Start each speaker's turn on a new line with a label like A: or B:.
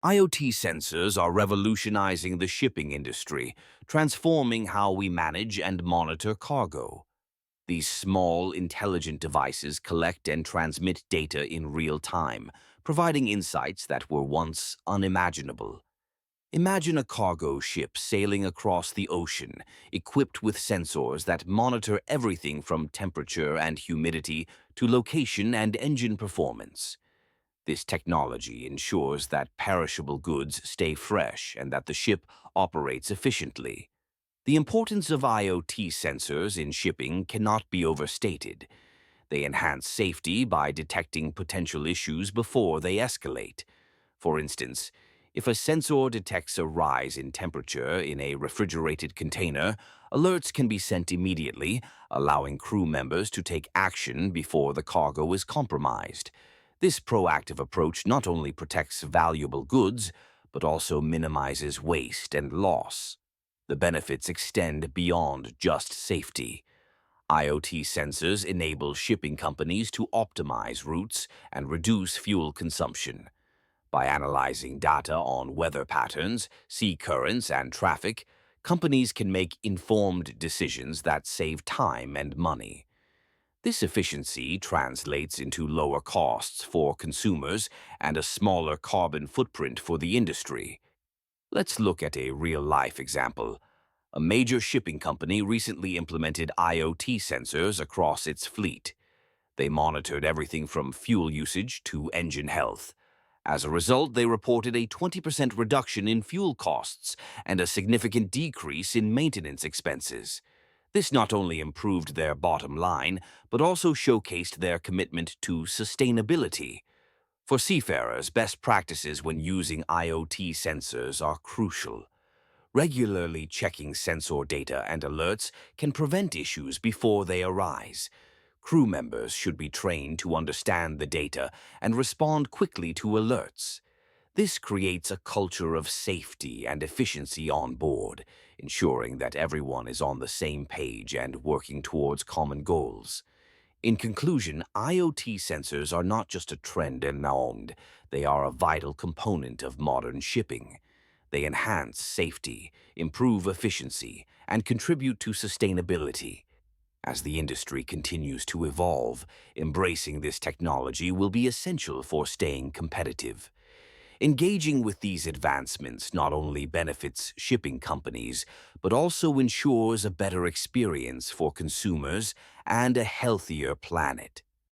A: IoT sensors are revolutionizing the shipping industry, transforming how we manage and monitor cargo. These small, intelligent devices collect and transmit data in real time, providing insights that were once unimaginable. Imagine a cargo ship sailing across the ocean, equipped with sensors that monitor everything from temperature and humidity to location and engine performance. This technology ensures that perishable goods stay fresh and that the ship operates efficiently. The importance of IoT sensors in shipping cannot be overstated. They enhance safety by detecting potential issues before they escalate. For instance, if a sensor detects a rise in temperature in a refrigerated container, alerts can be sent immediately, allowing crew members to take action before the cargo is compromised. This proactive approach not only protects valuable goods, but also minimizes waste and loss. The benefits extend beyond just safety. IoT sensors enable shipping companies to optimize routes and reduce fuel consumption. By analyzing data on weather patterns, sea currents, and traffic, companies can make informed decisions that save time and money. This efficiency translates into lower costs for consumers and a smaller carbon footprint for the industry. Let's look at a real-life example. A major shipping company recently implemented IoT sensors across its fleet. They monitored everything from fuel usage to engine health. As a result, they reported a 20% reduction in fuel costs and a significant decrease in maintenance expenses. This not only improved their bottom line, but also showcased their commitment to sustainability. For seafarers, best practices when using IoT sensors are crucial. Regularly checking sensor data and alerts can prevent issues before they arise. Crew members should be trained to understand the data and respond quickly to alerts. This creates a culture of safety and efficiency on board, ensuring that everyone is on the same page and working towards common goals. In conclusion, IoT sensors are not just a trend in Naond, they are a vital component of modern shipping. They enhance safety, improve efficiency, and contribute to sustainability. As the industry continues to evolve, embracing this technology will be essential for staying competitive. Engaging with these advancements not only benefits shipping companies, but also ensures a better experience for consumers and a healthier planet.